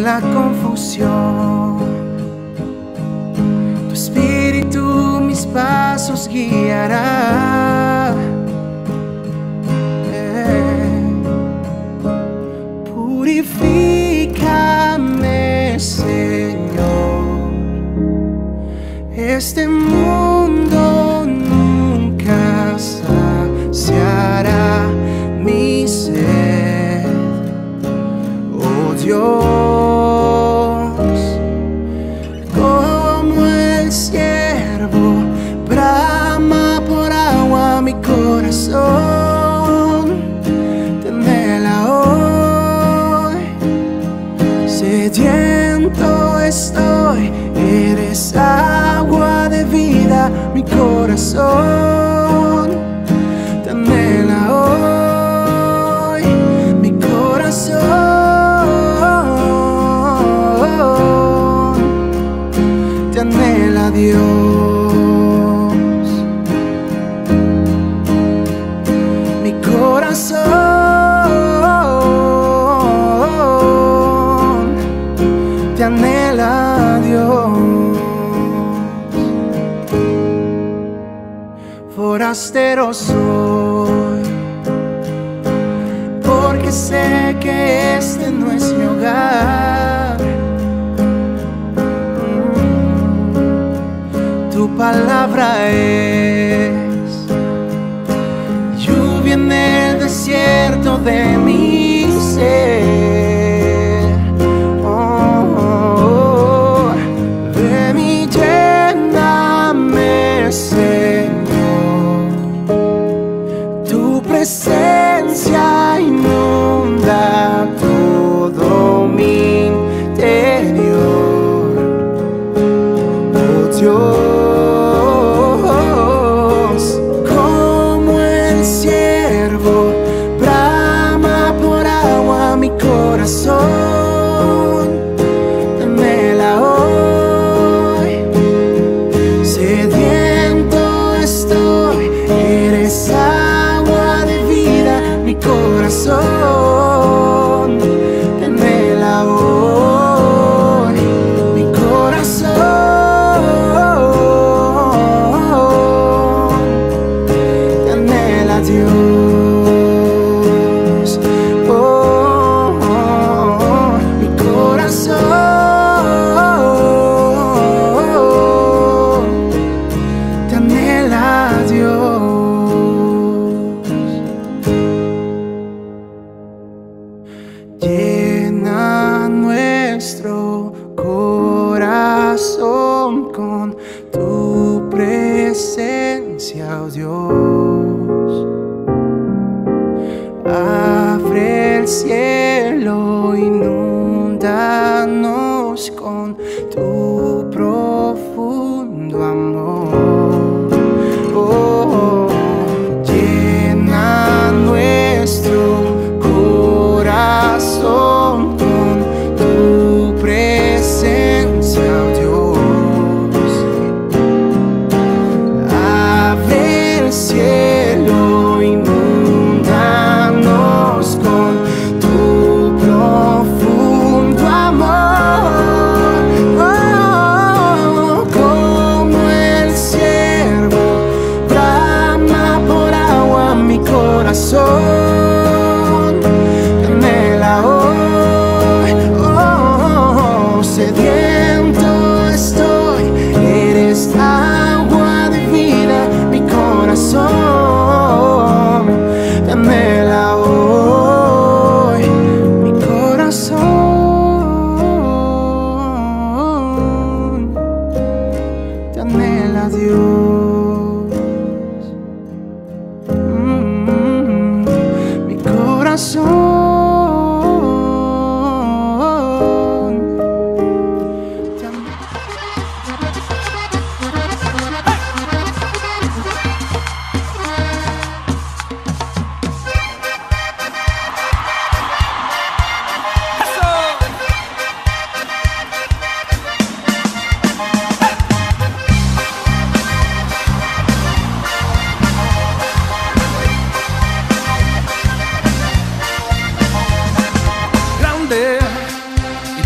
la confusión. Tu espíritu mis pasos guiará. Purifícame, Señor. Este mundo nunca saciará mi sed. Oh Dios, como el ciervo brama por agua mi corazón, tenela hoy. Sediento estoy, eres agua de vida, mi corazón, tenela hoy, mi corazón, te anhela Dios. Mi corazón te anhela Dios. Forastero soy, porque sé que este no es mi hogar. Tu palabra es lluvia en el desierto de mi ser. Oh, de mí lléname, Señor.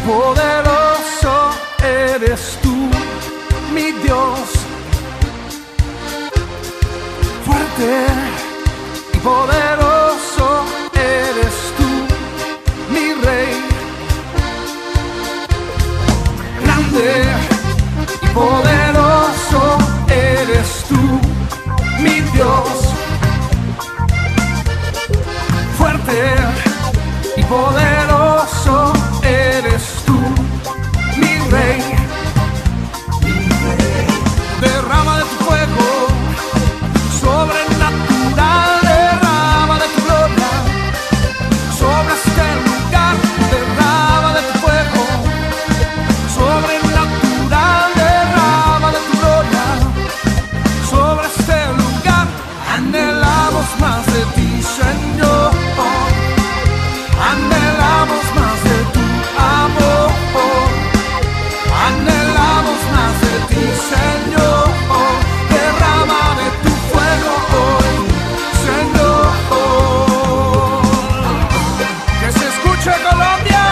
Poderoso eres tú, mi Dios. Fuerte y poderoso eres tú, mi Rey. Grande y poderoso eres tú, mi Dios. Fuerte y poderoso eres tú, mi Rey. Derrama de tu fuego sobrenatural, derrama de tu gloria sobre este lugar, derrama de tu fuego sobrenatural, derrama de tu gloria sobre este lugar. Anhelamos más de ti, Señor. Anhelamos más de tu amor. Anhelamos más de ti, Señor. Derrama de tu fuego hoy, Señor. Que se escuche Colombia.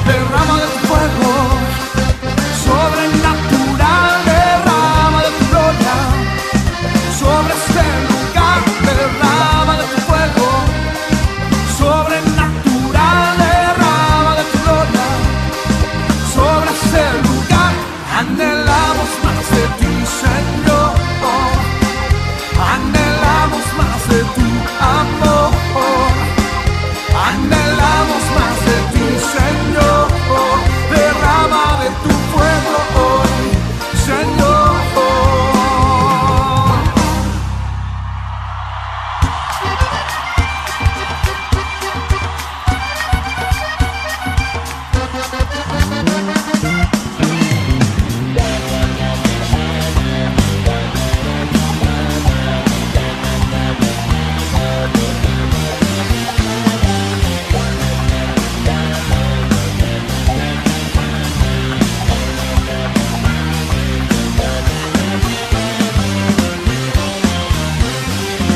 Derrama de tu fuego sobrenatural, derrama de tu gloria sobre este lugar, derrama de tu fuego sobrenatural, derrama de tu gloria sobre este lugar. Anhelamos más de ti, Señor. Anhelamos más de tu amor. Anhelamos más de ti, Señor. Derrama de tu fuego hoy, Señor.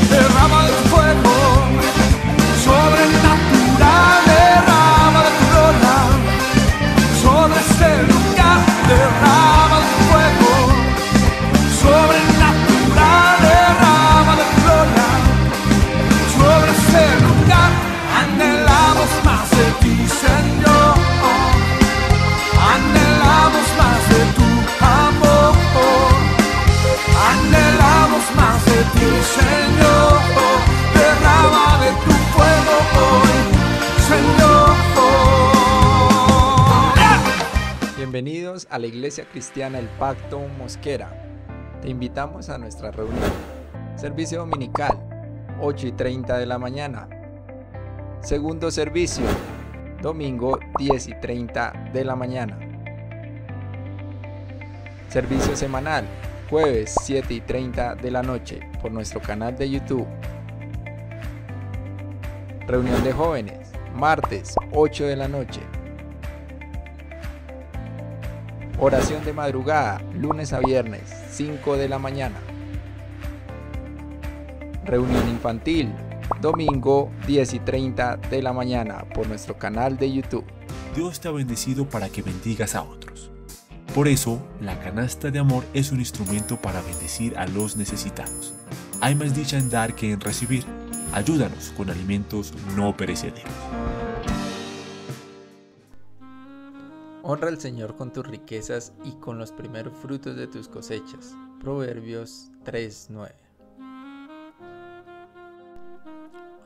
Derrama de tu fuego sobrenatural, derrama de tu gloria sobre este lugar, derrama de tu fuego sobrenatural, derrama de tu gloria sobre este lugar. Anhelamos más de ti, Señor. Anhelamos más de tu amor. Anhelamos más de ti, Señor. Derrama de tu fuego hoy, Señor. Bienvenidos a la Iglesia Cristiana El Pacto Mosquera. Te invitamos a nuestra reunión. Servicio dominical, 8:30 de la mañana. Segundo servicio, domingo 10:30 de la mañana. Servicio semanal, jueves 7:30 de la noche por nuestro canal de YouTube. Reunión de jóvenes, martes 8 de la noche. Oración de madrugada, lunes a viernes 5 de la mañana. Reunión infantil, domingo 10:30 de la mañana por nuestro canal de YouTube. Dios te ha bendecido para que bendigas a otros. Por eso, la canasta de amor es un instrumento para bendecir a los necesitados. Hay más dicha en dar que en recibir. Ayúdanos con alimentos no perecederos. Honra al Señor con tus riquezas y con los primeros frutos de tus cosechas. Proverbios 3:9.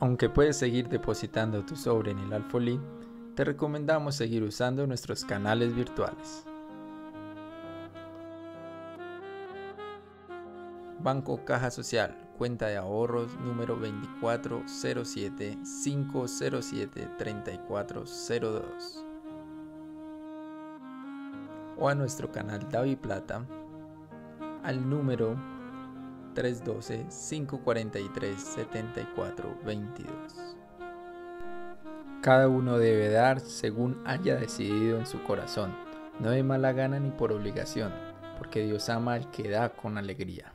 Aunque puedes seguir depositando tu sobre en el alfolí, te recomendamos seguir usando nuestros canales virtuales. Banco Caja Social, cuenta de ahorros número 2407-507-3402. O a nuestro canal DaviPlata al número 312-543-7422. Cada uno debe dar según haya decidido en su corazón, no de mala gana ni por obligación, porque Dios ama al que da con alegría.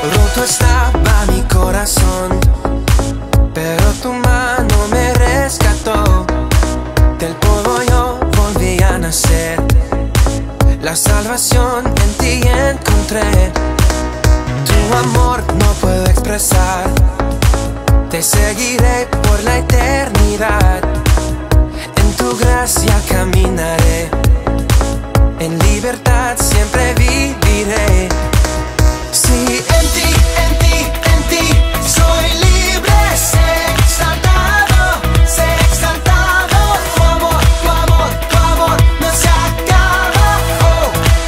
Roto estaba mi corazón, pero tu mano me rescató. Del polvo yo volví a nacer, la salvación en ti encontré. Tu amor no puedo expresar, te seguiré por la eternidad. En tu gracia caminaré, en libertad siempre viviré. Sí, en ti soy libre, sé exaltado, tu amor no se acaba. Oh,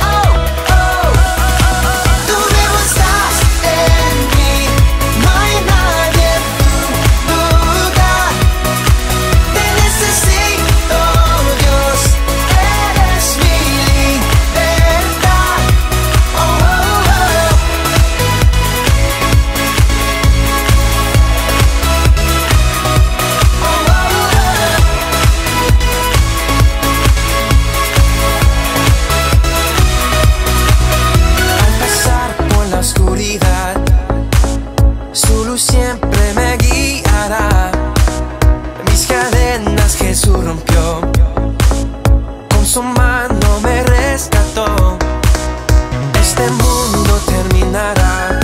oh, oh, tú vivo estás en mí, no hay nadie en tu lugar. Te necesito, Dios, eres mi libertad. Oh, oh, oh. Al pasar por la oscuridad, su luz siempre me guiará. Mis cadenas Jesús rompió, con su mano me rescató. Este mundo terminará,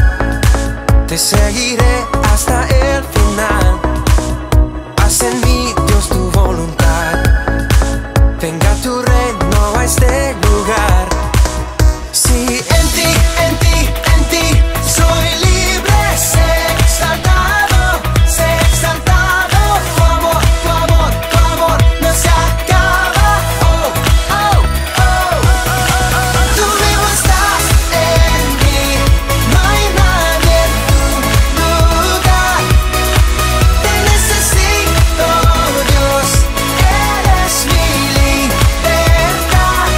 te seguiré hasta el final. Haz en mí, Dios, tu voluntad, venga tu reino a este lugar. Sí, en ti soy libre, sé exaltado, tu amor no se acaba. Oh, oh, oh, tú vivo estás en mí, no hay nadie en tu lugar. Te necesito, Dios, eres mi libertad.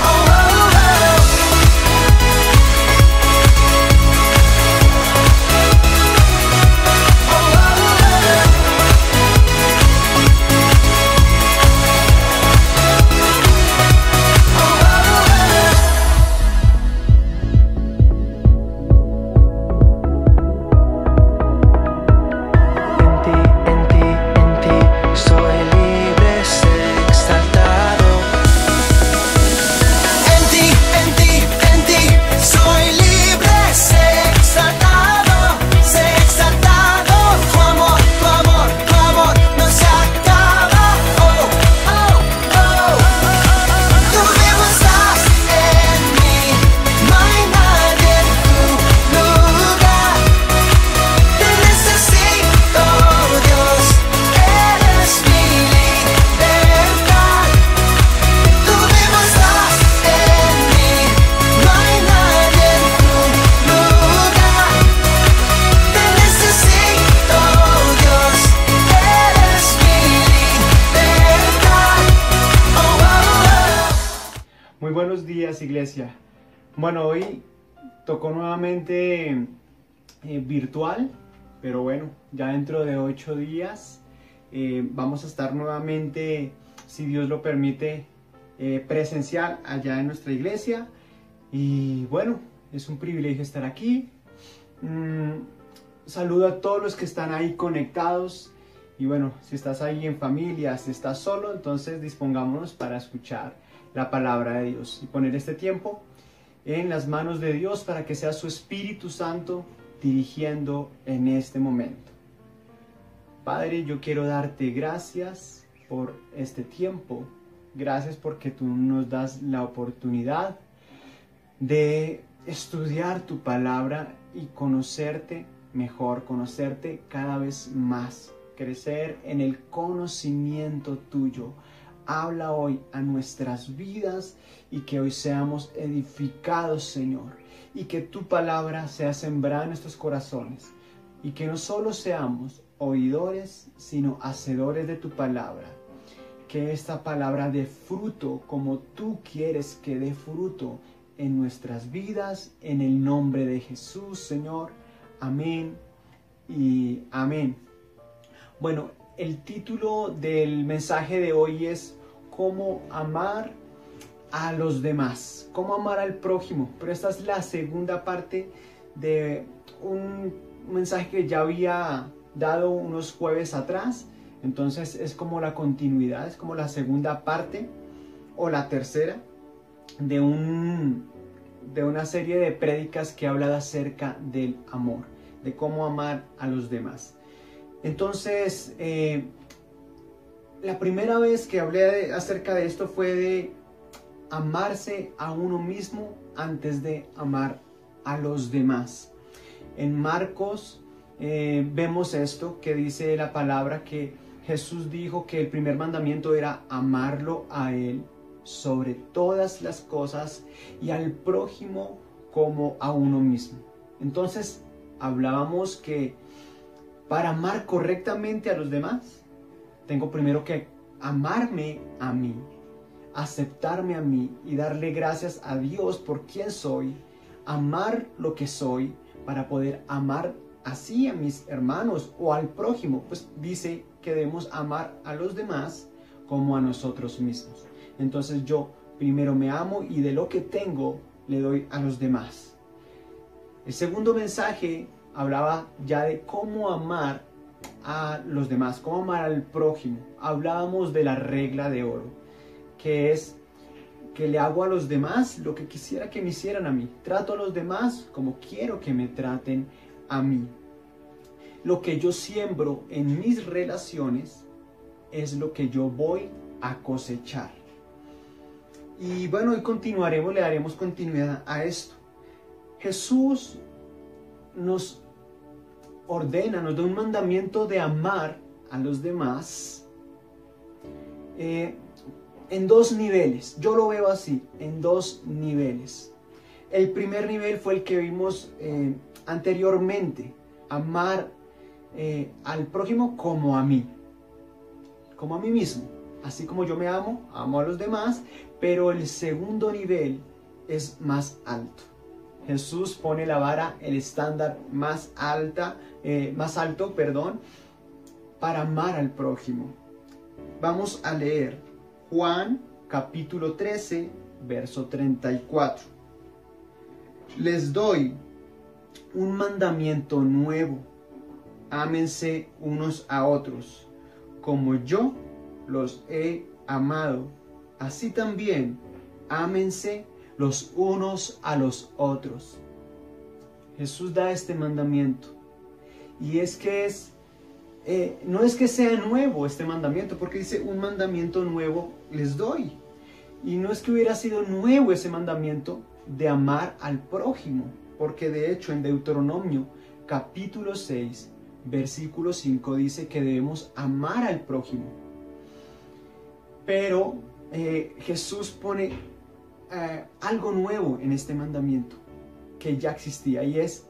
Oh, oh, oh. En ti soy libre, sé exaltado. En ti soy libre, sé exaltado, tu amor no se acaba. Oh, oh, oh, tú vivo estás en mí, no hay nadie en tu lugar. Te necesito, Dios, eres mi libertad. Tú vivo estás en mí, no hay nadie en tu lugar. Te necesito, Dios, eres mi libertad. Oh, oh, oh. Muy buenos días, iglesia. Bueno, hoy tocó nuevamente virtual, pero bueno, ya dentro de 8 días vamos a estar nuevamente, si Dios lo permite, presencial allá en nuestra iglesia. Y bueno, es un privilegio estar aquí. Saludo a todos los que están ahí conectados. Y bueno, si estás ahí en familia, si estás solo, entonces dispongámonos para escuchar la palabra de Dios y poner este tiempo en las manos de Dios para que sea su Espíritu Santo dirigiendo en este momento. Padre, yo quiero darte gracias por este tiempo. Gracias porque tú nos das la oportunidad de estudiar tu palabra y conocerte mejor, conocerte cada vez más, crecer en el conocimiento tuyo. Habla hoy a nuestras vidas y que hoy seamos edificados, Señor, y que tu palabra sea sembrada en nuestros corazones y que no solo seamos oidores, sino hacedores de tu palabra. Que esta palabra dé fruto como tú quieres que dé fruto en nuestras vidas, en el nombre de Jesús, Señor. Amén y amén. Bueno, el título del mensaje de hoy es cómo amar a los demás, cómo amar al prójimo. Pero esta es la segunda parte de un mensaje que ya había dado unos jueves atrás. Entonces es como la continuidad, es como la segunda parte o la tercera de una serie de prédicas que habla acerca del amor, de cómo amar a los demás. Entonces, la primera vez que hablé acerca de esto fue de amarse a uno mismo antes de amar a los demás. En Marcos vemos esto que dice la palabra, que Jesús dijo que el primer mandamiento era amarlo a Él sobre todas las cosas y al prójimo como a uno mismo. Entonces hablábamos que para amar correctamente a los demás, tengo primero que amarme a mí, aceptarme a mí y darle gracias a Dios por quien soy, amar lo que soy para poder amar así a mis hermanos o al prójimo. Pues dice que debemos amar a los demás como a nosotros mismos. Entonces yo primero me amo y de lo que tengo le doy a los demás. El segundo mensaje hablaba ya de cómo amar a los demás, cómo amar al prójimo. Hablábamos de la regla de oro, que es que le hago a los demás lo que quisiera que me hicieran a mí. Trato a los demás como quiero que me traten a mí. Lo que yo siembro en mis relaciones es lo que yo voy a cosechar. Y bueno, hoy continuaremos, le daremos continuidad a esto. Jesús nos ordena, nos da un mandamiento de amar a los demás en dos niveles. Yo lo veo así, en dos niveles. El primer nivel fue el que vimos anteriormente, amar al prójimo como a mí mismo. Así como yo me amo, amo a los demás, pero el segundo nivel es más alto. Jesús pone la vara, el estándar más alto, para amar al prójimo. Vamos a leer Juan capítulo 13, verso 34. Les doy un mandamiento nuevo: ámense unos a otros, como yo los he amado, así también ámense los unos a los otros. Jesús da este mandamiento, y es que no es que sea nuevo este mandamiento, porque dice un mandamiento nuevo les doy, y no es que hubiera sido nuevo ese mandamiento de amar al prójimo, porque de hecho en Deuteronomio capítulo 6 versículo 5 dice que debemos amar al prójimo. Pero Jesús pone algo nuevo en este mandamiento que ya existía, y es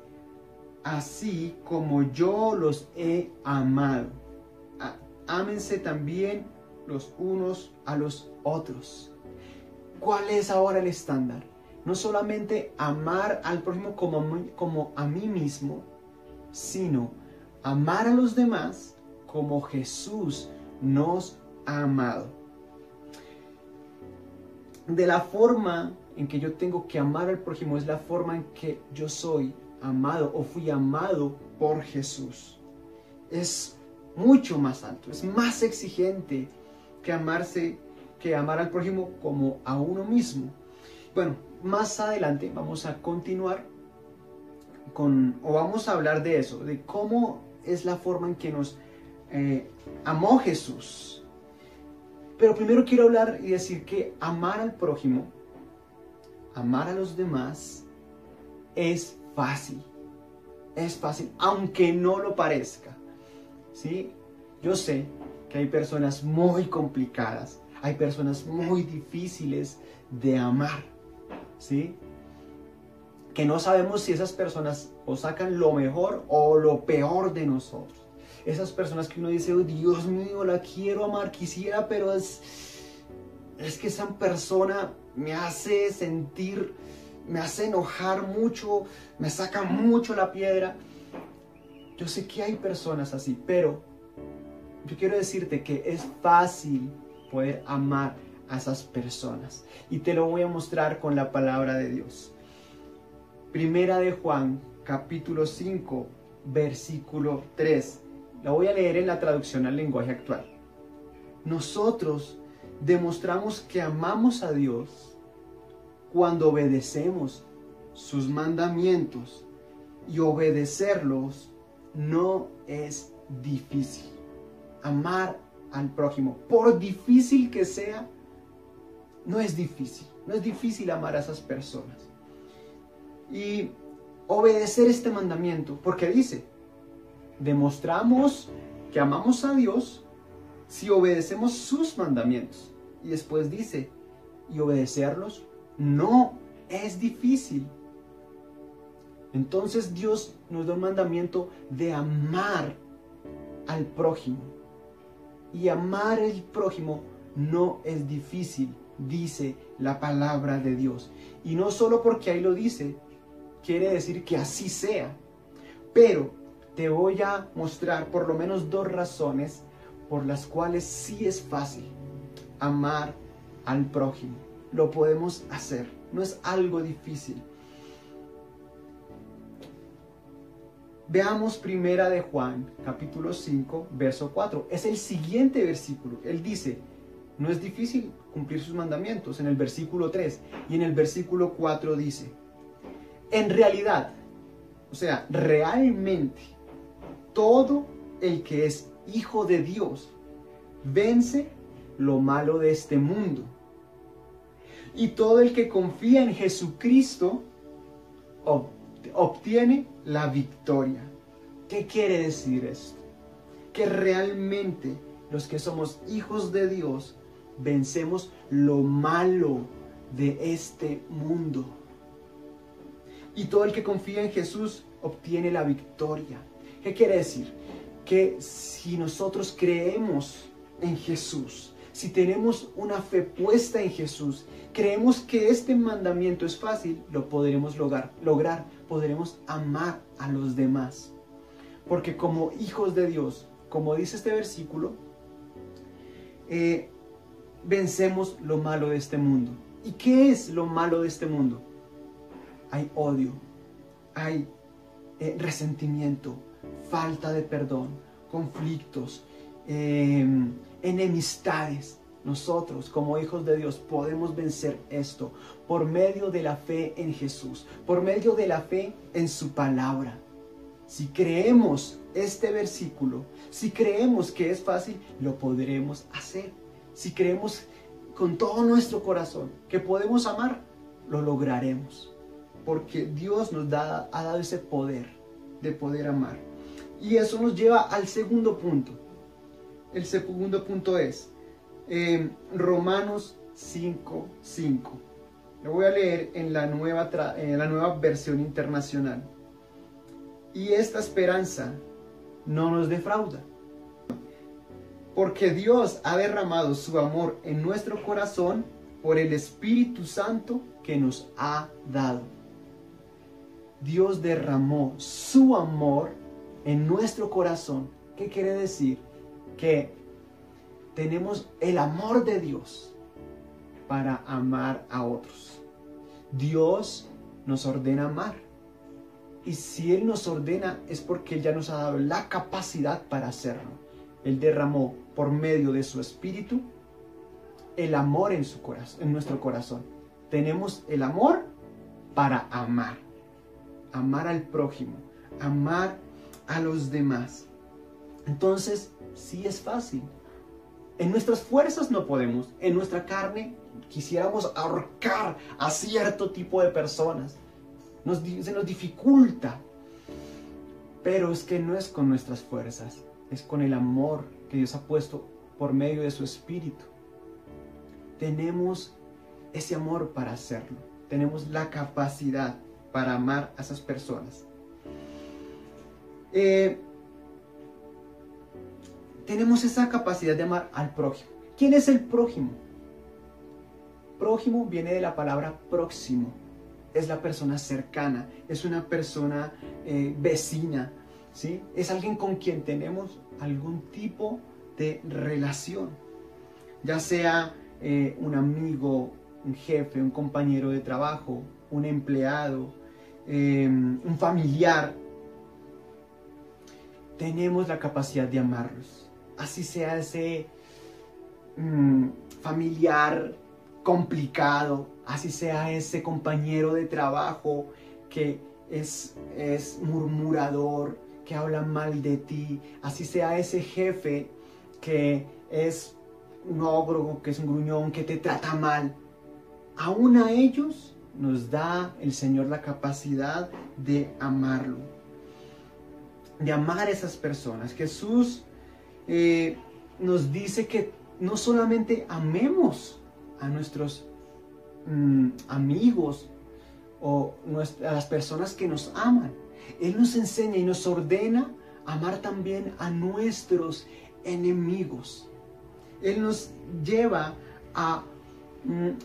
así como yo los he amado. Ámense también los unos a los otros. ¿Cuál es ahora el estándar? No solamente amar al prójimo como a mí mismo, sino amar a los demás como Jesús nos ha amado. De la forma en que yo tengo que amar al prójimo es la forma en que yo soy amado o fui amado por Jesús. Es mucho más alto, es más exigente que amar al prójimo como a uno mismo. Bueno, más adelante vamos a continuar vamos a hablar de eso, de cómo es la forma en que nos amó Jesús. Pero primero quiero hablar y decir que amar al prójimo, amar a los demás, es fácil. es fácil, aunque no lo parezca. ¿Sí? Yo sé que hay personas muy complicadas, hay personas muy difíciles de amar, ¿sí? Que no sabemos si esas personas o sacan lo mejor o lo peor de nosotros. Esas personas que uno dice, oh, Dios mío, la quiero amar, quisiera, pero es que esa persona me hace sentir, me hace enojar mucho, me saca mucho la piedra. Yo sé que hay personas así, pero yo quiero decirte que es fácil poder amar a esas personas. Y te lo voy a mostrar con la palabra de Dios. Primera de Juan, capítulo 5, versículo 3. La voy a leer en la traducción al lenguaje actual. Nosotros demostramos que amamos a Dios cuando obedecemos sus mandamientos, y obedecerlos no es difícil. Amar al prójimo, por difícil que sea, no es difícil. No es difícil amar a esas personas. Y obedecer este mandamiento, porque dice, demostramos que amamos a Dios si obedecemos sus mandamientos. Y después dice, y obedecerlos no es difícil. Entonces Dios nos da un mandamiento de amar al prójimo. Y amar al prójimo no es difícil, dice la palabra de Dios. Y no solo porque ahí lo dice, quiere decir que así sea. Pero te voy a mostrar por lo menos 2 razones por las cuales sí es fácil amar al prójimo. Lo podemos hacer, no es algo difícil. Veamos primera de Juan, capítulo 5, verso 4. Es el siguiente versículo. Él dice, no es difícil cumplir sus mandamientos, en el versículo 3. Y en el versículo 4 dice, en realidad, o sea, realmente, todo el que es hijo de Dios vence lo malo de este mundo. Y todo el que confía en Jesucristo obtiene la victoria. ¿Qué quiere decir esto? Que realmente los que somos hijos de Dios vencemos lo malo de este mundo. Y todo el que confía en Jesús obtiene la victoria. ¿Qué quiere decir? Que si nosotros creemos en Jesús, si tenemos una fe puesta en Jesús, creemos que este mandamiento es fácil, lo podremos lograr, podremos amar a los demás. Porque como hijos de Dios, como dice este versículo, vencemos lo malo de este mundo. ¿Y qué es lo malo de este mundo? Hay odio, hay resentimiento, falta de perdón, conflictos, enemistades. Nosotros, como hijos de Dios, podemos vencer esto por medio de la fe en Jesús, por medio de la fe en su palabra. Si creemos este versículo, si creemos que es fácil, lo podremos hacer. Si creemos con todo nuestro corazón que podemos amar, lo lograremos. Porque Dios nos ha dado ese poder de poder amar. Y eso nos lleva al segundo punto. El segundo punto es Romanos 5:5. Lo voy a leer en la nueva versión internacional. Y esta esperanza no nos defrauda, porque Dios ha derramado su amor en nuestro corazón por el Espíritu Santo que nos ha dado. Dios derramó su amor en nuestro corazón. ¿Qué quiere decir? Que tenemos el amor de Dios para amar a otros. Dios nos ordena amar. Y si Él nos ordena es porque Él ya nos ha dado la capacidad para hacerlo. Él derramó por medio de su Espíritu el amor en nuestro corazón. Tenemos el amor para amar. Amar al prójimo, amar a los demás. Entonces, sí es fácil. En nuestras fuerzas no podemos. En nuestra carne quisiéramos ahorcar a cierto tipo de personas. Se nos dificulta. Pero es que no es con nuestras fuerzas, es con el amor que Dios ha puesto por medio de su Espíritu. Tenemos ese amor para hacerlo. Tenemos la capacidad para amar a esas personas. Tenemos esa capacidad de amar al prójimo. ¿Quién es el prójimo? Prójimo viene de la palabra próximo. Es la persona cercana, es una persona vecina, ¿sí? Es alguien con quien tenemos algún tipo de relación, ya sea un amigo, un jefe, un compañero de trabajo, un empleado, un familiar. Tenemos la capacidad de amarlos, así sea ese familiar complicado, así sea ese compañero de trabajo que es murmurador, que habla mal de ti, así sea ese jefe que es un ogro, que es un gruñón, que te trata mal. Aún a ellos nos da el Señor la capacidad de amarlo, de amar a esas personas. Jesús nos dice que no solamente amemos a nuestros amigos o a las personas que nos aman. Él nos enseña y nos ordena amar también a nuestros enemigos. Él nos lleva a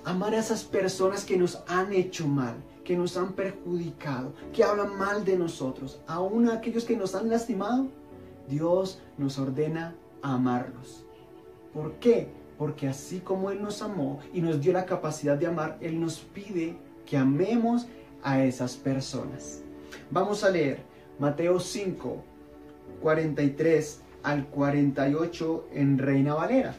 amar a esas personas que nos han hecho mal, que nos han perjudicado, que hablan mal de nosotros, aún a aquellos que nos han lastimado. Dios nos ordena a amarlos. ¿Por qué? Porque así como Él nos amó y nos dio la capacidad de amar, Él nos pide que amemos a esas personas. Vamos a leer Mateo 5, 43 al 48 en Reina Valera.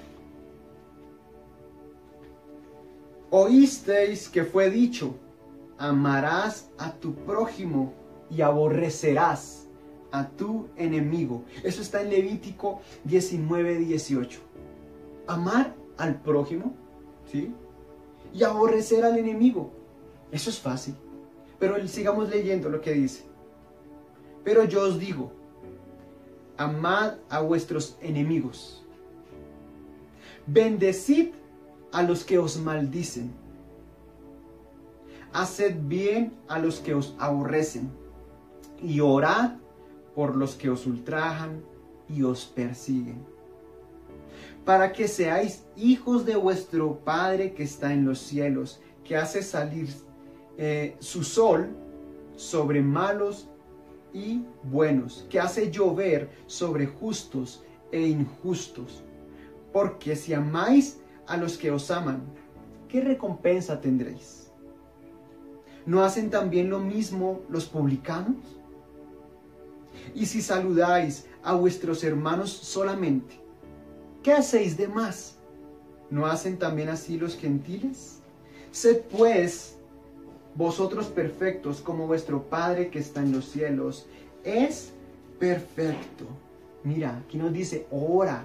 Oísteis que fue dicho, amarás a tu prójimo y aborrecerás a tu enemigo. Eso está en Levítico 19, 18. Amar al prójimo, ¿sí? Y aborrecer al enemigo. Eso es fácil. Pero sigamos leyendo lo que dice. Pero yo os digo, amad a vuestros enemigos. Bendecid a los que os maldicen. Haced bien a los que os aborrecen. Y orad por los que os ultrajan y os persiguen. Para que seáis hijos de vuestro Padre que está en los cielos, que hace salir su sol sobre malos y buenos, que hace llover sobre justos e injustos. Porque si amáis a los que os aman, ¿qué recompensa tendréis? ¿No hacen también lo mismo los publicanos? Y si saludáis a vuestros hermanos solamente, ¿qué hacéis de más? ¿No hacen también así los gentiles? Sed pues vosotros perfectos como vuestro Padre que está en los cielos es perfecto. Mira, aquí nos dice, ora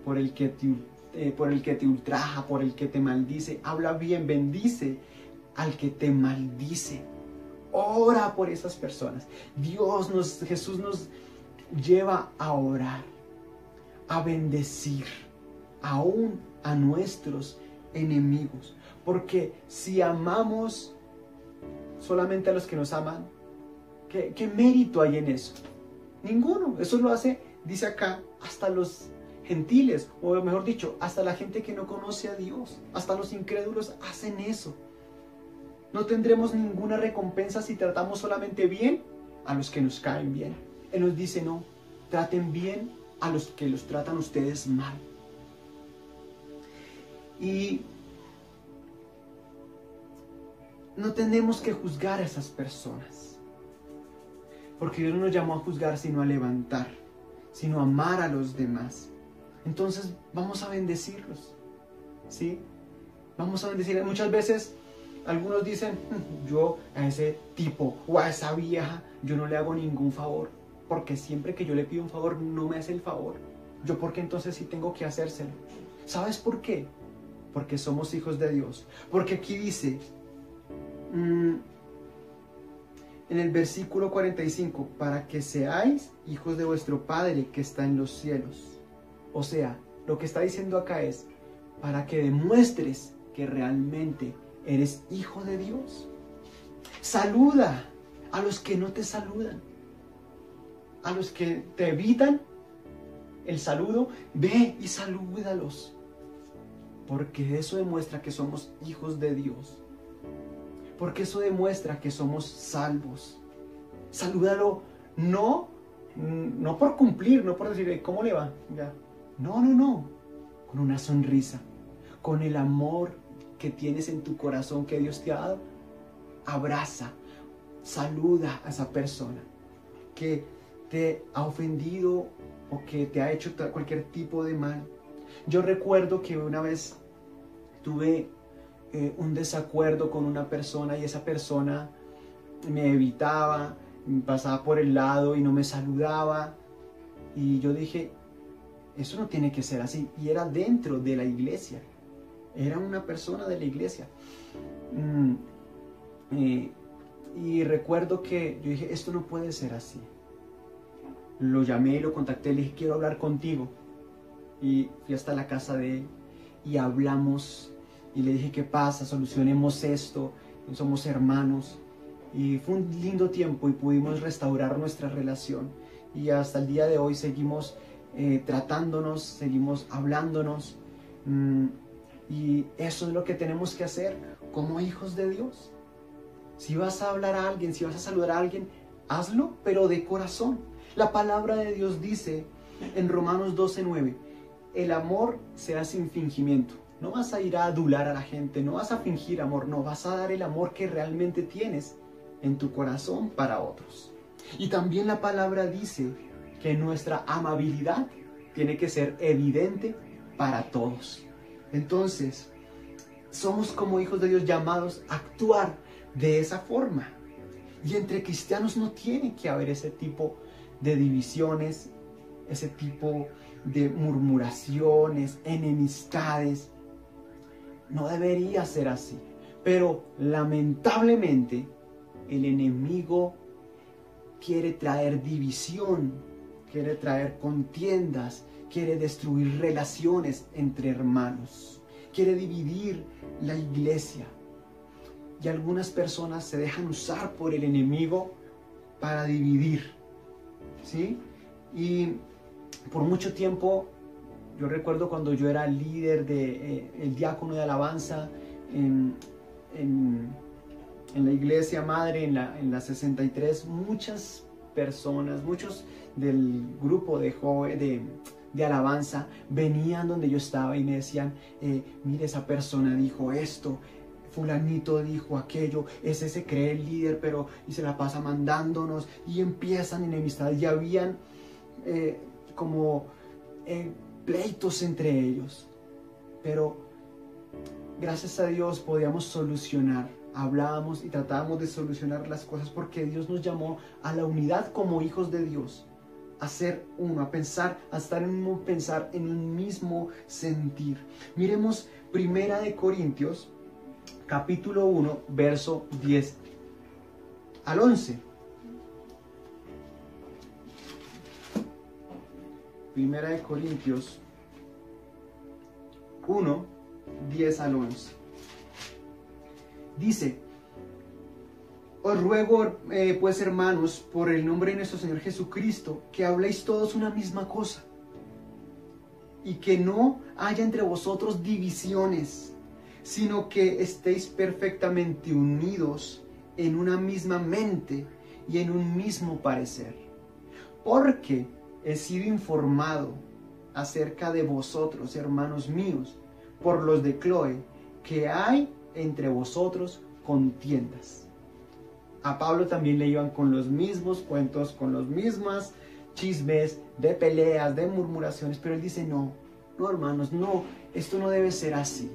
por el que te ultraja, por el que te maldice. Habla bien, bendice al que te maldice. Ora por esas personas. Jesús nos lleva a orar, a bendecir aún a nuestros enemigos. Porque si amamos solamente a los que nos aman, ¿qué mérito hay en eso? Ninguno. Eso lo hace, dice acá, hasta los gentiles, o mejor dicho, hasta la gente que no conoce a Dios, hasta los incrédulos hacen eso. No tendremos ninguna recompensa si tratamos solamente bien a los que nos caen bien. Él nos dice, no, traten bien a los que los tratan ustedes mal. Y no tenemos que juzgar a esas personas, porque Dios no nos llamó a juzgar, sino a levantar, sino a amar a los demás. Entonces vamos a bendecirlos, ¿sí? Vamos a bendecirlos. Muchas veces algunos dicen, yo a ese tipo o a esa vieja, yo no le hago ningún favor, porque siempre que yo le pido un favor no me hace el favor. ¿Yo por qué entonces sí tengo que hacérselo? ¿Sabes por qué? Porque somos hijos de Dios. Porque aquí dice en el versículo 45, para que seáis hijos de vuestro Padre que está en los cielos. O sea, lo que está diciendo acá es, para que demuestres que realmente eres hijo de Dios. Saluda a los que no te saludan, a los que te evitan el saludo, ve y salúdalos, porque eso demuestra que somos hijos de Dios, porque eso demuestra que somos salvos. Salúdalo no por cumplir, no por decir, ¿cómo le va? Ya. No, con una sonrisa, con el amor que tienes en tu corazón que Dios te ha dado. Abraza, saluda a esa persona que te ha ofendido o que te ha hecho cualquier tipo de mal. Yo recuerdo que una vez tuve un desacuerdo con una persona y esa persona me evitaba, me pasaba por el lado y no me saludaba, y yo dije, eso no tiene que ser así. Y era dentro de la iglesia, era una persona de la iglesia. Y recuerdo que yo dije, esto no puede ser así. Lo llamé y lo contacté, le dije, quiero hablar contigo. Y fui hasta la casa de él y hablamos y le dije, ¿qué pasa? Solucionemos esto, somos hermanos. Y fue un lindo tiempo y pudimos restaurar nuestra relación. Y hasta el día de hoy seguimos tratándonos, seguimos hablándonos. Y eso es lo que tenemos que hacer como hijos de Dios. Si vas a hablar a alguien, si vas a saludar a alguien, hazlo, pero de corazón. La palabra de Dios dice en Romanos 12:9, el amor sea sin fingimiento. No vas a ir a adular a la gente, no vas a fingir amor, no, vas a dar el amor que realmente tienes en tu corazón para otros. Y también la palabra dice que nuestra amabilidad tiene que ser evidente para todos. Entonces, somos como hijos de Dios llamados a actuar de esa forma. Y entre cristianos no tiene que haber ese tipo de divisiones, ese tipo de murmuraciones, enemistades. No debería ser así. Pero lamentablemente el enemigo quiere traer división, quiere traer contiendas, quiere destruir relaciones entre hermanos, quiere dividir la iglesia. Y algunas personas se dejan usar por el enemigo para dividir, ¿sí? Y por mucho tiempo, yo recuerdo cuando yo era líder el diácono de alabanza en la iglesia madre, en la 63, muchas personas, muchos del grupo de alabanza venían donde yo estaba y me decían, mire, esa persona dijo esto, fulanito dijo aquello, ese se cree el líder, pero y se la pasa mandándonos, y empiezan enemistades, y habían pleitos entre ellos. Pero gracias a Dios podíamos solucionar, hablábamos y tratábamos de solucionar las cosas, porque Dios nos llamó a la unidad como hijos de Dios, a ser uno, a pensar, a estar en un mismo pensar, en un mismo sentir. Miremos 1 Corintios capítulo 1, verso 10 al 11. 1 Corintios 1, 10 al 11. Dice, os ruego, pues hermanos, por el nombre de nuestro Señor Jesucristo, que habléis todos una misma cosa, y que no haya entre vosotros divisiones, sino que estéis perfectamente unidos en una misma mente y en un mismo parecer. Porque he sido informado acerca de vosotros, hermanos míos, por los de Cloé, que hay entre vosotros contiendas. A Pablo también le iban con los mismos cuentos, con los mismos chismes, de peleas, de murmuraciones, pero él dice, no, hermanos, no, esto no debe ser así.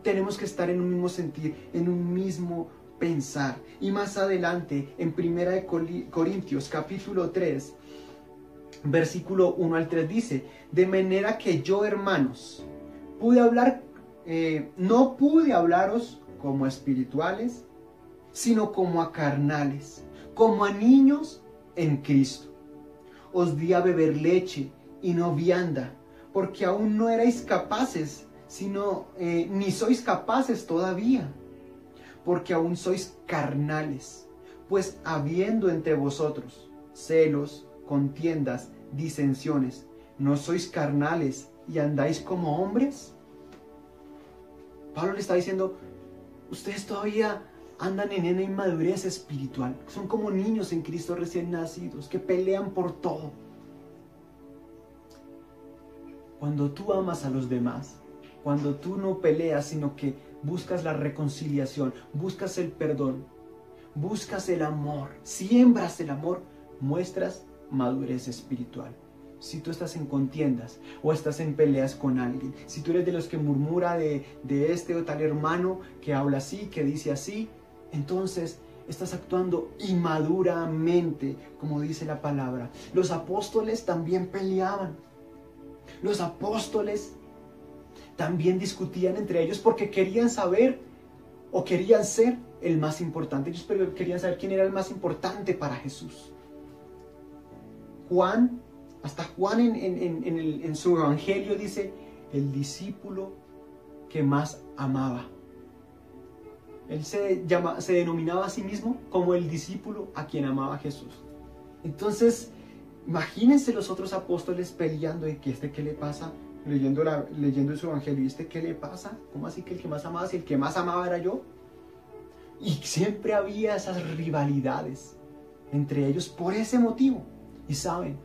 Tenemos que estar en un mismo sentir, en un mismo pensar. Y más adelante, en 1 Corintios capítulo 3, versículo 1 al 3 dice, de manera que yo, hermanos, no pude hablaros como espirituales, sino como a carnales, como a niños en Cristo. Os di a beber leche y no vianda, porque aún no erais capaces, ni sois capaces todavía, porque aún sois carnales. Pues habiendo entre vosotros celos, contiendas, disensiones, ¿no sois carnales y andáis como hombres? Pablo le está diciendo, ustedes todavía andan en una inmadurez espiritual. Son como niños en Cristo recién nacidos, que pelean por todo. Cuando tú amas a los demás, cuando tú no peleas, sino que buscas la reconciliación, buscas el perdón, buscas el amor, siembras el amor, muestras madurez espiritual. Si tú estás en contiendas o estás en peleas con alguien, si tú eres de los que murmura de este o tal hermano que habla así, que dice así, entonces estás actuando inmaduramente, como dice la palabra. Los apóstoles también peleaban. Los apóstoles también discutían entre ellos porque querían saber o querían ser el más importante. Ellos querían saber quién era el más importante para Jesús. Hasta Juan en su evangelio dice, el discípulo que más amaba. Él se denominaba a sí mismo como el discípulo a quien amaba Jesús. Entonces, imagínense los otros apóstoles peleando y que ¿qué le pasa? Leyendo su evangelio, ¿y qué le pasa? ¿Cómo así que el que más amaba, si el que más amaba era yo? Y siempre había esas rivalidades entre ellos por ese motivo. Y saben,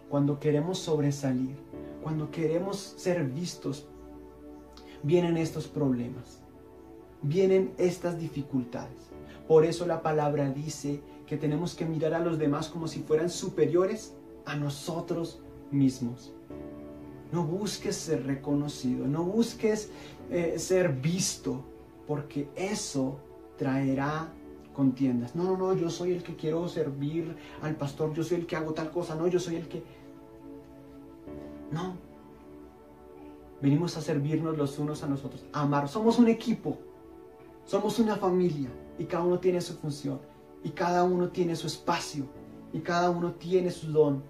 cuando queremos sobresalir, cuando queremos ser vistos, vienen estos problemas, vienen estas dificultades. Por eso la palabra dice que tenemos que mirar a los demás como si fueran superiores a nosotros mismos. No busques ser reconocido, no busques ser visto, porque eso traerá contiendas. No, yo soy el que quiero servir al pastor, yo soy el que hago tal cosa, no, yo soy el que... No. Venimos a servirnos los unos a nosotros, a amar. Somos un equipo, somos una familia y cada uno tiene su función y cada uno tiene su espacio y cada uno tiene su don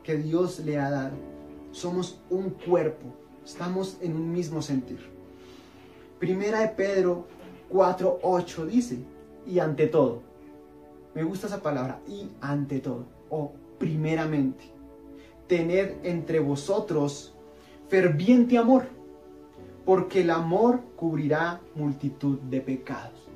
que Dios le ha dado. Somos un cuerpo, estamos en un mismo sentir. Primera de Pedro 4:8 dice, y ante todo, me gusta esa palabra, y ante todo, o primeramente, tened entre vosotros ferviente amor, porque el amor cubrirá multitud de pecados.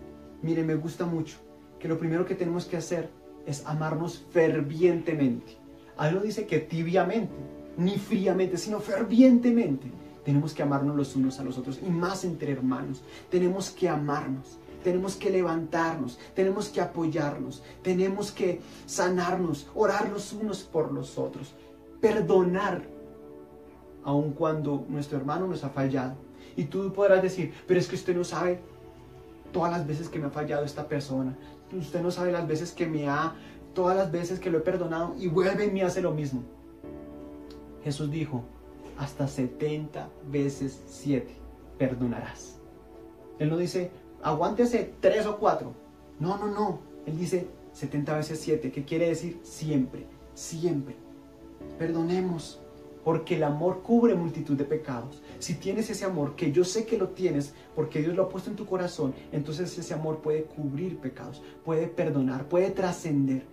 Mire, me gusta mucho que lo primero que tenemos que hacer es amarnos fervientemente. Ahí no dice que tibiamente, ni fríamente, sino fervientemente. Tenemos que amarnos los unos a los otros, y más entre hermanos. Tenemos que amarnos, tenemos que levantarnos, tenemos que apoyarnos, tenemos que sanarnos, orar los unos por los otros, perdonar, aun cuando nuestro hermano nos ha fallado. Y tú podrás decir, pero es que usted no sabe todas las veces que me ha fallado esta persona. Usted no sabe las veces todas las veces que lo he perdonado y vuelve y me hace lo mismo. Jesús dijo, hasta 70 veces 7 perdonarás. Él no dice, aguántese 3 o 4. No. Él dice 70 veces 7, que quiere decir siempre, siempre. Perdonemos, porque el amor cubre multitud de pecados. Si tienes ese amor, que yo sé que lo tienes, porque Dios lo ha puesto en tu corazón, entonces ese amor puede cubrir pecados, puede perdonar, puede trascender,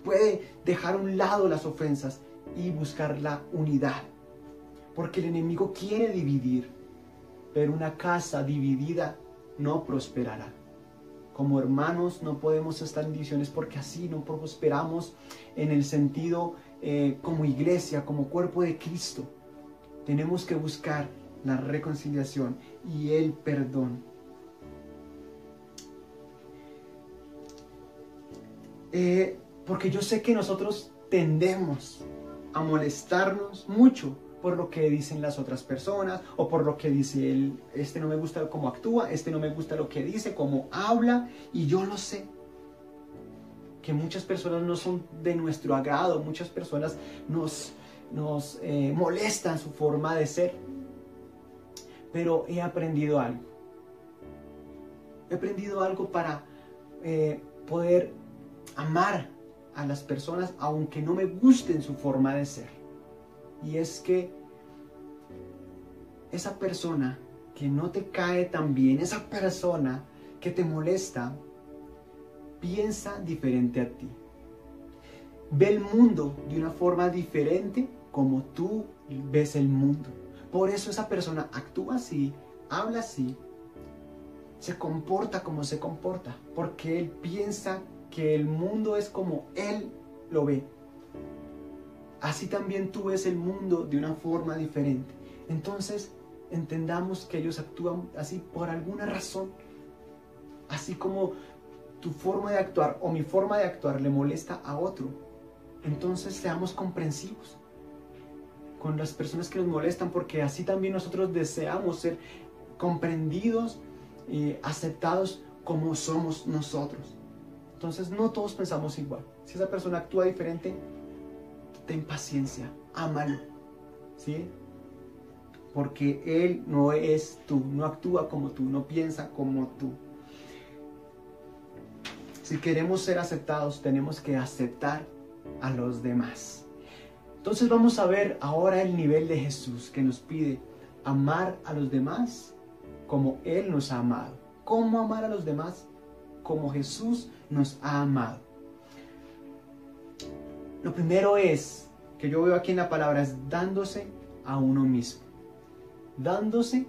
puede dejar a un lado las ofensas y buscar la unidad. Porque el enemigo quiere dividir, pero una casa dividida no prosperará. Como hermanos no podemos estar en divisiones, porque así no prosperamos en el sentido como iglesia, como cuerpo de Cristo. Tenemos que buscar la reconciliación y el perdón. Porque yo sé que nosotros tendemos a molestarnos mucho por lo que dicen las otras personas, o por lo que dice él, no me gusta cómo actúa, no me gusta lo que dice, cómo habla, y yo lo sé. Que muchas personas no son de nuestro agrado, muchas personas nos molestan su forma de ser. Pero he aprendido algo. He aprendido algo para poder amar a las personas aunque no me gusten su forma de ser. Y es que esa persona que no te cae tan bien, esa persona que te molesta, piensa diferente a ti. Ve el mundo de una forma diferente como tú ves el mundo. Por eso esa persona actúa así, habla así, se comporta como se comporta, porque él piensa que el mundo es como él lo ve. Así también tú ves el mundo de una forma diferente. Entonces, entendamos que ellos actúan así por alguna razón. Así como tu forma de actuar o mi forma de actuar le molesta a otro. Entonces, seamos comprensivos con las personas que nos molestan, porque así también nosotros deseamos ser comprendidos y aceptados como somos nosotros. Entonces, no todos pensamos igual. Si esa persona actúa diferente, ten paciencia, ámalo, ¿sí? Porque él no es tú, no actúa como tú, no piensa como tú. Si queremos ser aceptados, tenemos que aceptar a los demás. Entonces vamos a ver ahora el nivel de Jesús, que nos pide amar a los demás como Él nos ha amado. ¿Cómo amar a los demás? Como Jesús nos ha amado. Lo primero es, que yo veo aquí en la palabra, es dándose a uno mismo. Dándose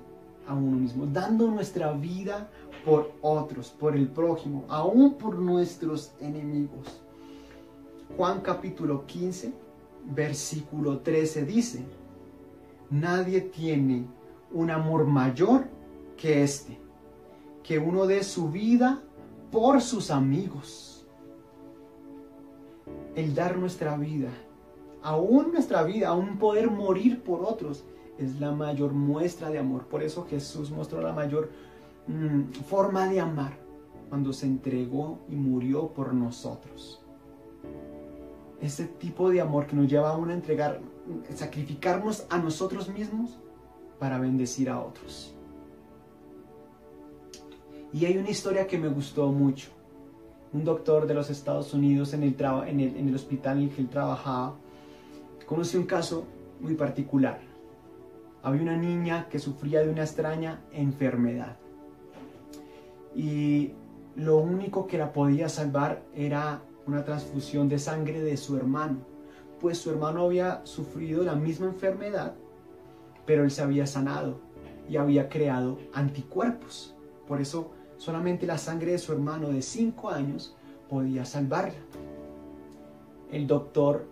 a uno mismo, dando nuestra vida por otros, por el prójimo, aún por nuestros enemigos. Juan capítulo 15, versículo 13 dice: nadie tiene un amor mayor que este, que uno dé su vida por sus amigos. El dar nuestra vida, aún poder morir por otros, es la mayor muestra de amor. Por eso Jesús mostró la mayor forma de amar cuando se entregó y murió por nosotros. Ese tipo de amor que nos lleva a uno a sacrificarnos a nosotros mismos para bendecir a otros. Y hay una historia que me gustó mucho. Un doctor de los Estados Unidos en el hospital en el que él trabajaba, conoció un caso muy particular. Había una niña que sufría de una extraña enfermedad. Y lo único que la podía salvar era una transfusión de sangre de su hermano. Pues su hermano había sufrido la misma enfermedad, pero él se había sanado y había creado anticuerpos. Por eso solamente la sangre de su hermano de 5 años podía salvarla. El doctor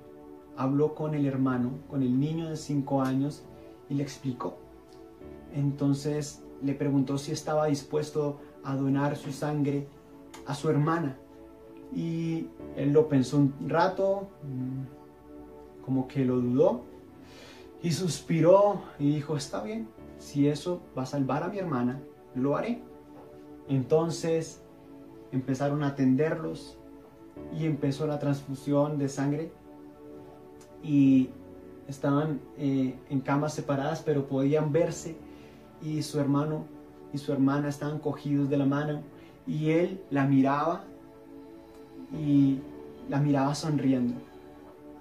habló con el hermano, con el niño de 5 años, y le explicó. Entonces le preguntó si estaba dispuesto a donar su sangre a su hermana. Y él lo pensó un rato, como que lo dudó, y suspiró y dijo: está bien, si eso va a salvar a mi hermana, lo haré. Entonces empezaron a atenderlos y empezó la transfusión de sangre, y estaban en camas separadas, pero podían verse, y su hermano y su hermana estaban cogidos de la mano, y él la miraba sonriendo,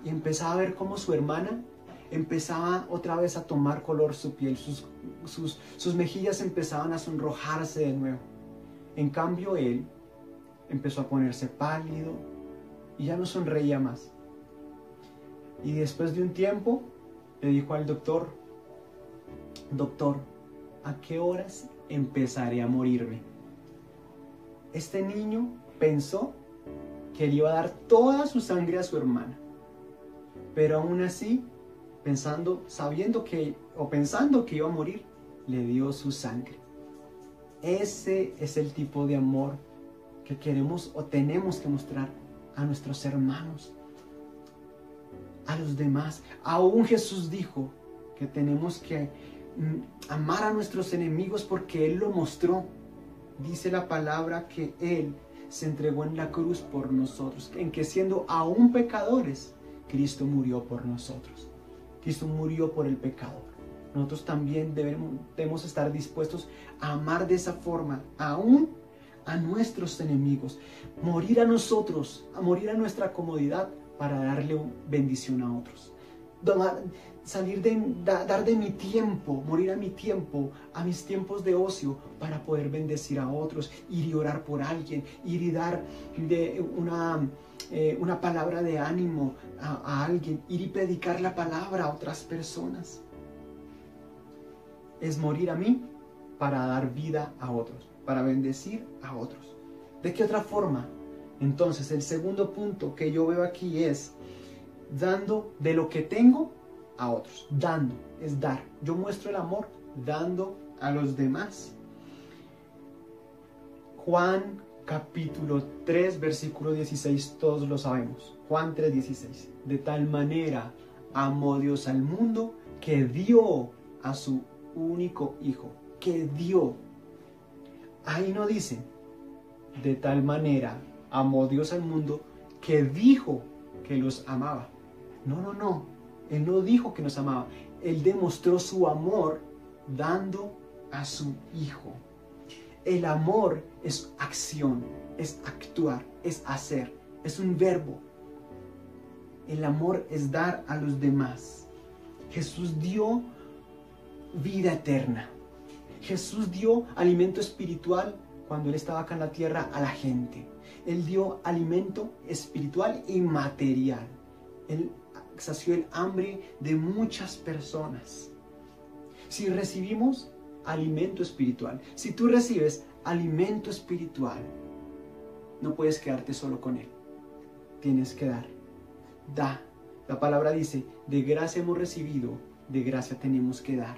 y empezaba a ver cómo su hermana empezaba otra vez a tomar color su piel, sus mejillas empezaban a sonrojarse de nuevo. En cambio él empezó a ponerse pálido y ya no sonreía más. Y después de un tiempo le dijo al doctor: doctor, ¿a qué horas empezaré a morirme? Este niño pensó que le iba a dar toda su sangre a su hermana, pero aún así, pensando que iba a morir, le dio su sangre. Ese es el tipo de amor que queremos o tenemos que mostrar a nuestros hermanos, a los demás. Aún Jesús dijo que tenemos que amar a nuestros enemigos porque Él lo mostró. Dice la palabra que Él se entregó en la cruz por nosotros, en que siendo aún pecadores, Cristo murió por nosotros. Cristo murió por el pecador. Nosotros también debemos estar dispuestos a amar de esa forma, aún a nuestros enemigos, morir a nosotros, a morir a nuestra comodidad para darle bendición a otros. Dar de mi tiempo, morir a mi tiempo, a mis tiempos de ocio, para poder bendecir a otros, ir y orar por alguien, ir y dar una palabra de ánimo a alguien, ir y predicar la palabra a otras personas. Es morir a mí para dar vida a otros, para bendecir a otros. ¿De qué otra forma? Entonces, el segundo punto que yo veo aquí es dando de lo que tengo a otros. Dando, es dar. Yo muestro el amor dando a los demás. Juan capítulo 3, versículo 16, todos lo sabemos. Juan 3, 16. De tal manera amó Dios al mundo que dio a su único hijo. Que dio. Ahí no dice, de tal manera amó Dios al mundo que dijo que los amaba. No. Él no dijo que nos amaba. Él demostró su amor dando a su hijo. El amor es acción, es actuar, es hacer, es un verbo. El amor es dar a los demás. Jesús dio vida eterna. Jesús dio alimento espiritual cuando Él estaba acá en la tierra a la gente. Él dio alimento espiritual y material. Él sació el hambre de muchas personas. Si recibimos alimento espiritual, si tú recibes alimento espiritual, no puedes quedarte solo con él. Tienes que dar. Da. La palabra dice, de gracia hemos recibido, de gracia tenemos que dar.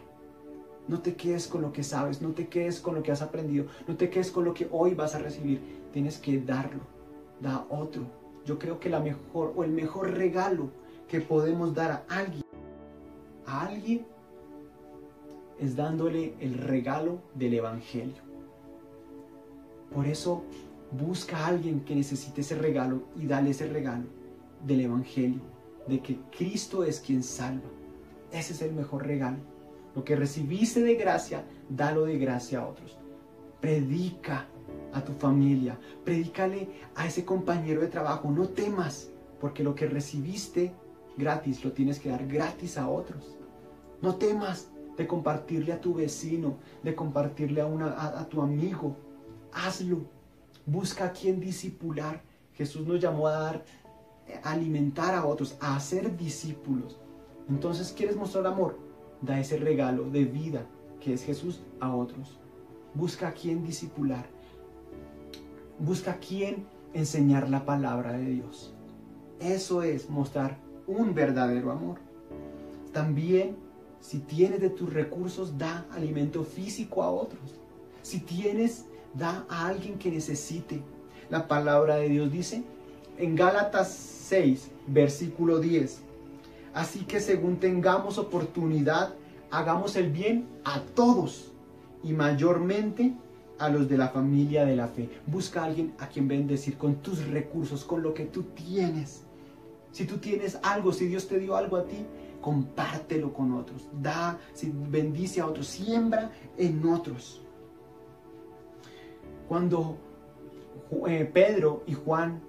No te quedes con lo que sabes, no te quedes con lo que has aprendido, no te quedes con lo que hoy vas a recibir. Tienes que darlo. Da otro. Yo creo que el mejor regalo que podemos dar a alguien es dándole el regalo del evangelio. Por eso busca a alguien que necesite ese regalo y dale ese regalo del evangelio, de que Cristo es quien salva. Ese es el mejor regalo. Lo que recibiste de gracia, dalo de gracia a otros. Predica a tu familia, predícale a ese compañero de trabajo. No temas, porque lo que recibiste gratis lo tienes que dar gratis a otros. No temas de compartirle a tu vecino, de compartirle a tu amigo. Hazlo. Busca a quien discipular. Jesús nos llamó a alimentar a otros, a hacer discípulos. Entonces, ¿quieres mostrar amor? Da ese regalo de vida que es Jesús a otros. Busca a quien discipular. Busca a quien enseñar la palabra de Dios. Eso es mostrar un verdadero amor. También, si tienes de tus recursos, da alimento físico a otros. Si tienes, da a alguien que necesite. La palabra de Dios dice en Gálatas 6, versículo 10. Así que según tengamos oportunidad, hagamos el bien a todos y mayormente a los de la familia de la fe. Busca a alguien a quien bendecir con tus recursos, con lo que tú tienes. Si tú tienes algo, si Dios te dio algo a ti, compártelo con otros. Da, bendice a otros, siembra en otros. Cuando Pedro y Juan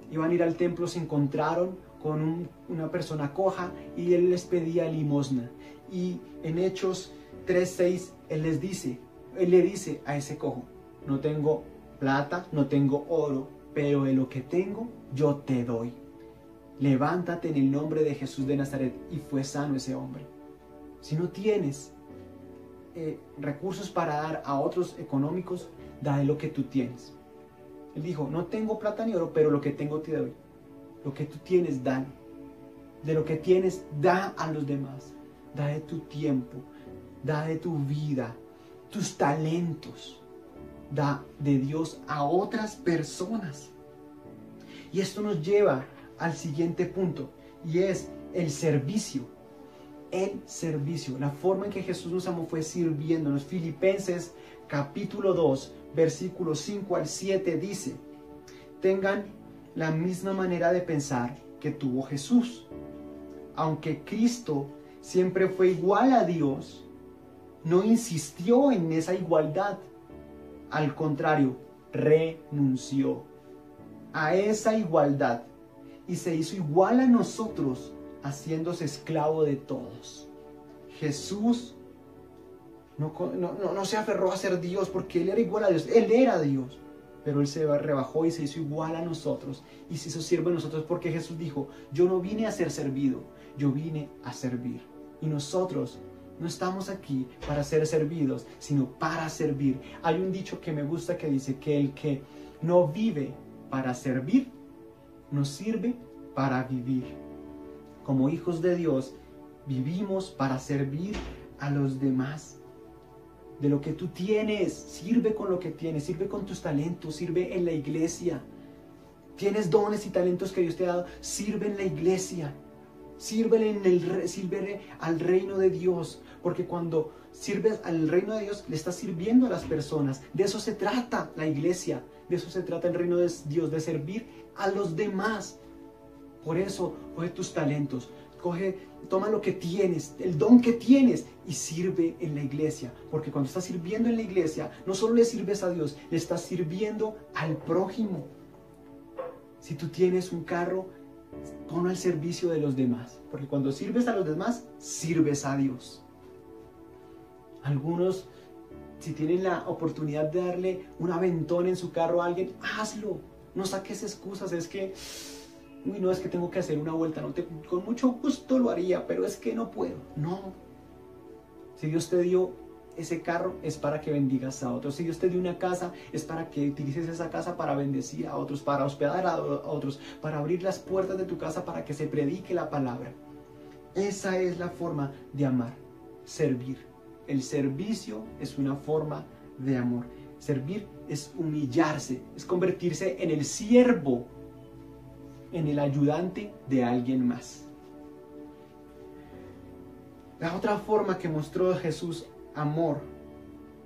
iban a ir al templo, se encontraron con una persona coja y él les pedía limosna. Y en Hechos 3:6 él le dice a ese cojo: no tengo plata, no tengo oro, pero de lo que tengo yo te doy. Levántate en el nombre de Jesús de Nazaret. Y fue sano ese hombre. Si no tienes recursos para dar a otros económicos, da de lo que tú tienes. Él dijo: no tengo plata ni oro, pero lo que tengo te doy. Lo que tú tienes, da. De lo que tienes, da a los demás. Da de tu tiempo, da de tu vida, tus talentos. Da de Dios a otras personas. Y esto nos lleva al siguiente punto, y es el servicio. El servicio, la forma en que Jesús nos amó fue sirviéndonos. Filipenses capítulo 2, versículos 5 al 7 dice: tengan la misma manera de pensar que tuvo Jesús. Aunque Cristo siempre fue igual a Dios, no insistió en esa igualdad. Al contrario, renunció a esa igualdad y se hizo igual a nosotros, haciéndose esclavo de todos. Jesús no se aferró a ser Dios porque Él era igual a Dios. Él era Dios, pero Él se rebajó y se hizo igual a nosotros y se hizo siervo de nosotros, porque Jesús dijo: yo no vine a ser servido, yo vine a servir. Y nosotros no estamos aquí para ser servidos, sino para servir. Hay un dicho que me gusta que dice que el que no vive para servir, no sirve para vivir. Como hijos de Dios, vivimos para servir a los demás. De lo que tú tienes, sirve con lo que tienes, sirve con tus talentos, sirve en la iglesia. Tienes dones y talentos que Dios te ha dado, sirve en la iglesia. Sírvele al reino de Dios, porque cuando sirves al reino de Dios, le estás sirviendo a las personas. De eso se trata la iglesia, de eso se trata el reino de Dios, de servir a los demás. Por eso, coge tus talentos, toma lo que tienes, el don que tienes, y sirve en la iglesia. Porque cuando estás sirviendo en la iglesia, no solo le sirves a Dios, le estás sirviendo al prójimo. Si tú tienes un carro, ponlo al servicio de los demás, porque cuando sirves a los demás, sirves a Dios. Algunos, si tienen la oportunidad de darle un aventón en su carro a alguien, hazlo. No saques excusas, es que no, es que tengo que hacer una vuelta, con mucho gusto lo haría, pero es que no puedo. No. Si Dios te dio ese carro, es para que bendigas a otros. Si Dios te dio una casa, es para que utilices esa casa para bendecir a otros, para hospedar a otros, para abrir las puertas de tu casa para que se predique la palabra. Esa es la forma de amar, servir. El servicio es una forma de amor. Servir es humillarse, es convertirse en el siervo, en el ayudante de alguien más. La otra forma que mostró Jesús amor,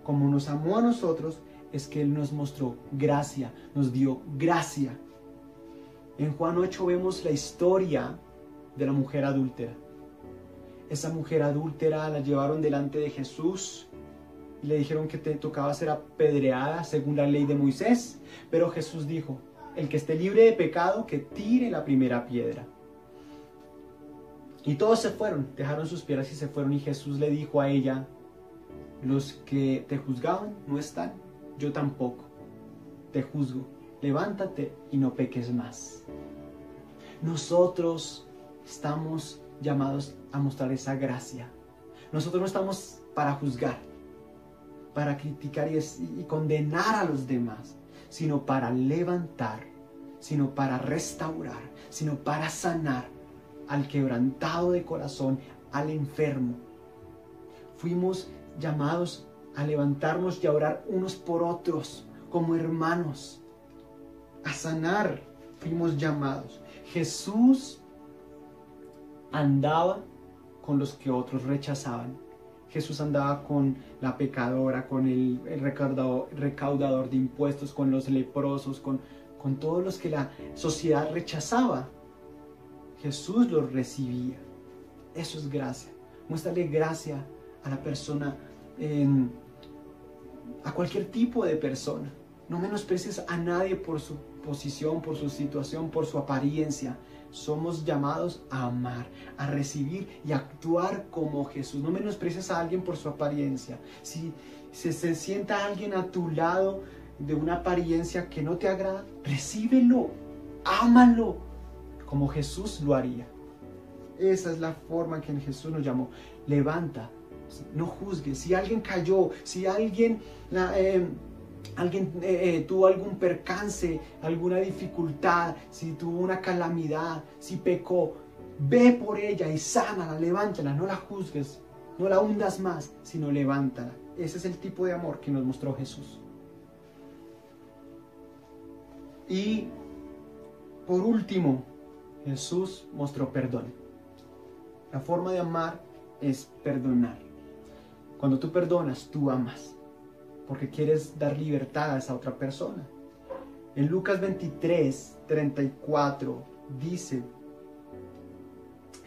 como nos amó a nosotros, es que Él nos mostró gracia, nos dio gracia. En Juan 8 vemos la historia de la mujer adúltera. Esa mujer adúltera la llevaron delante de Jesús y le dijeron que te tocaba ser apedreada según la ley de Moisés, pero Jesús dijo: el que esté libre de pecado, que tire la primera piedra. Y todos se fueron, dejaron sus piedras y se fueron, y Jesús le dijo a ella: los que te juzgaban no están, yo tampoco te juzgo, levántate y no peques más. Nosotros estamos llamados a mostrar esa gracia. Nosotros no estamos para juzgar, para criticar y condenar a los demás, sino para levantar, sino para restaurar, sino para sanar al quebrantado de corazón, al enfermo. Fuimos llamados a levantarnos y a orar unos por otros como hermanos, a sanar. Fuimos llamados. Jesús andaba con los que otros rechazaban. Jesús andaba con la pecadora, con el recaudador de impuestos, con los leprosos, con todos los que la sociedad rechazaba. Jesús los recibía. Eso es gracia. Muéstrale gracia a la persona, a cualquier tipo de persona. No menosprecies a nadie por su posición, por su situación, por su apariencia. Somos llamados a amar, a recibir y a actuar como Jesús. No menosprecies a alguien por su apariencia. Si se sienta alguien a tu lado de una apariencia que no te agrada, recíbelo, ámalo, como Jesús lo haría. Esa es la forma en que Jesús nos llamó. Levanta, no juzgues. Si alguien cayó, si alguien tuvo algún percance, alguna dificultad, si tuvo una calamidad, si pecó, ve por ella y sánala, levántala, no la juzgues, no la hundas más, sino levántala. Ese es el tipo de amor que nos mostró Jesús. Y por último, Jesús mostró perdón. La forma de amar es perdonar. Cuando tú perdonas, tú amas, porque quieres dar libertad a esa otra persona. En Lucas 23:34 dice,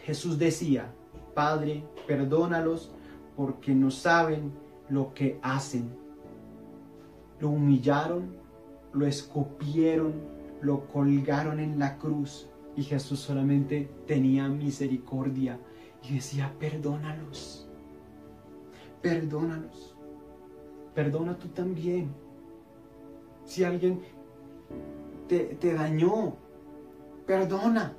Jesús decía: Padre, perdónalos porque no saben lo que hacen. Lo humillaron lo escupieron, lo colgaron en la cruz y Jesús solamente tenía misericordia y decía, perdónalos, perdónalos, perdona tú también. Si alguien te dañó, perdona.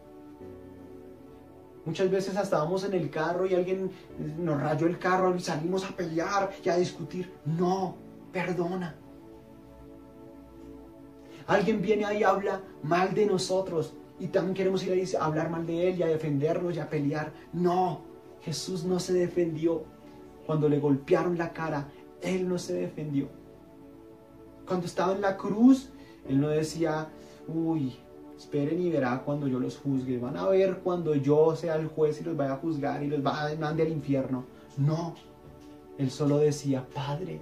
Muchas veces hasta vamos en el carro y alguien nos rayó el carro y salimos a pelear y a discutir. No, perdona. Alguien viene ahí y habla mal de nosotros y también queremos ir a hablar mal de él y a defendernos y a pelear. No, Jesús no se defendió. Cuando le golpearon la cara, él no se defendió. Cuando estaba en la cruz, él no decía, uy, esperen y verá cuando yo los juzgue. Van a ver cuando yo sea el juez y los vaya a juzgar y los mande al infierno. No, él solo decía, Padre,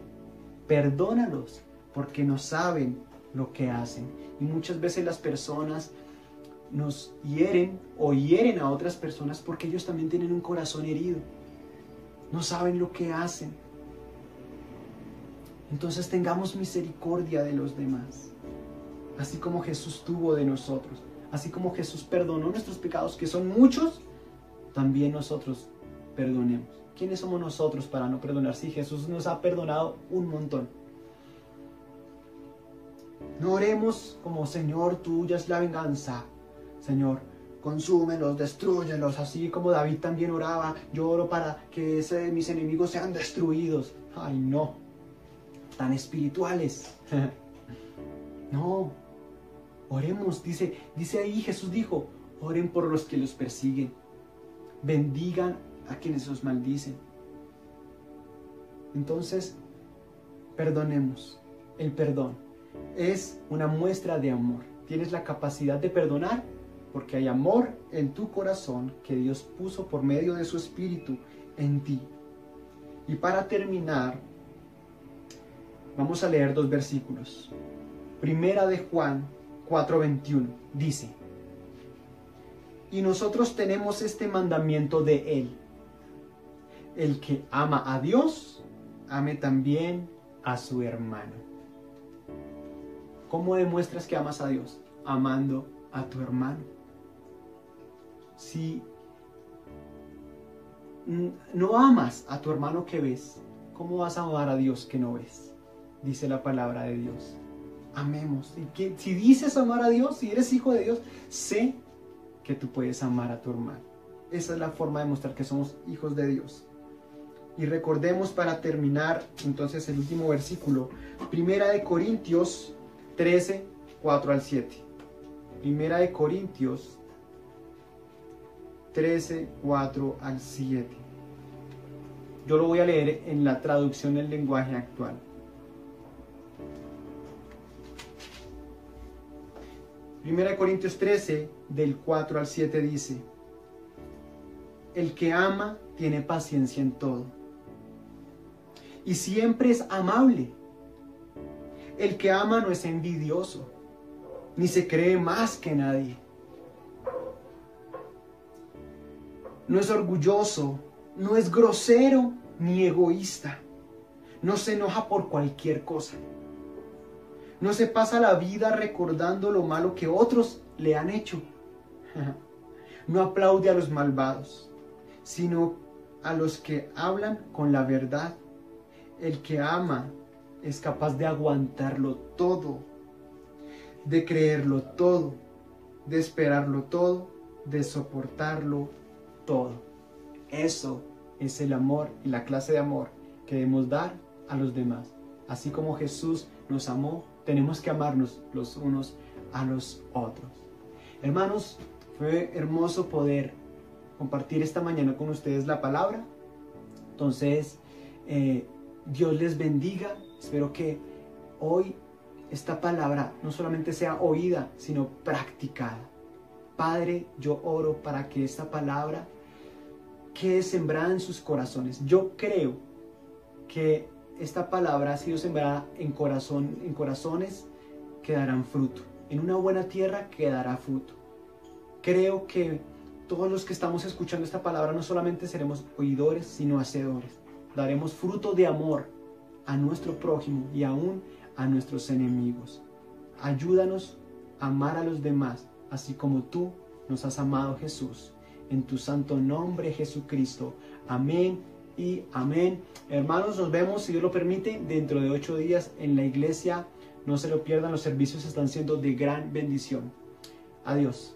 perdónalos porque no saben lo que hacen. Y muchas veces las personas nos hieren o hieren a otras personas porque ellos también tienen un corazón herido. No saben lo que hacen. Entonces tengamos misericordia de los demás. Así como Jesús tuvo de nosotros. Así como Jesús perdonó nuestros pecados, que son muchos, también nosotros perdonemos. ¿Quiénes somos nosotros para no perdonar? Sí, Jesús nos ha perdonado un montón. No oremos como, Señor, tuya es la venganza. Señor, consúmelos, destrúyelos, así como David también oraba. Yo oro para que mis enemigos sean destruidos. Ay, no, tan espirituales. No, oremos, dice ahí, Jesús dijo, oren por los que los persiguen, bendigan a quienes los maldicen. Entonces, perdonemos. El perdón es una muestra de amor. Tienes la capacidad de perdonar porque hay amor en tu corazón que Dios puso por medio de su Espíritu en ti. Y para terminar, vamos a leer 2 versículos. Primera de Juan 4:21 dice: y nosotros tenemos este mandamiento de Él: el que ama a Dios, ame también a su hermano. ¿Cómo demuestras que amas a Dios? Amando a tu hermano. Si no amas a tu hermano que ves, ¿cómo vas a amar a Dios que no ves? Dice la palabra de Dios. Amemos. Y que, si dices amar a Dios, si eres hijo de Dios, sé que tú puedes amar a tu hermano. Esa es la forma de mostrar que somos hijos de Dios. Y recordemos para terminar entonces el último versículo, Primera de Corintios 13, 4 al 7. Primera de Corintios 13, 4 al 7. Yo lo voy a leer en la traducción del lenguaje actual. Primera de Corintios 13, del 4 al 7 dice: el que ama tiene paciencia en todo y siempre es amable. El que ama no es envidioso, ni se cree más que nadie. No es orgulloso, no es grosero ni egoísta. No se enoja por cualquier cosa. No se pasa la vida recordando lo malo que otros le han hecho. No aplaude a los malvados, sino a los que hablan con la verdad. El que ama es capaz de aguantarlo todo, de creerlo todo, de esperarlo todo, de soportarlo todo. Eso es el amor y la clase de amor que debemos dar a los demás. Así como Jesús nos amó, tenemos que amarnos los unos a los otros. Hermanos, fue hermoso poder compartir esta mañana con ustedes la palabra. Entonces, Dios les bendiga. Espero que hoy esta palabra no solamente sea oída, sino practicada. Padre, yo oro para que esta palabra quede sembrada en sus corazones. Yo creo que esta palabra ha sido sembrada en corazones que darán fruto. En una buena tierra que dará fruto. Creo que todos los que estamos escuchando esta palabra no solamente seremos oidores, sino hacedores. Daremos fruto de amor a nuestro prójimo y aún a nuestros enemigos. Ayúdanos a amar a los demás, así como tú nos has amado, Jesús. En tu santo nombre, Jesucristo. Amén y amén. Hermanos, nos vemos, si Dios lo permite, dentro de 8 días en la iglesia. No se lo pierdan, los servicios están siendo de gran bendición. Adiós.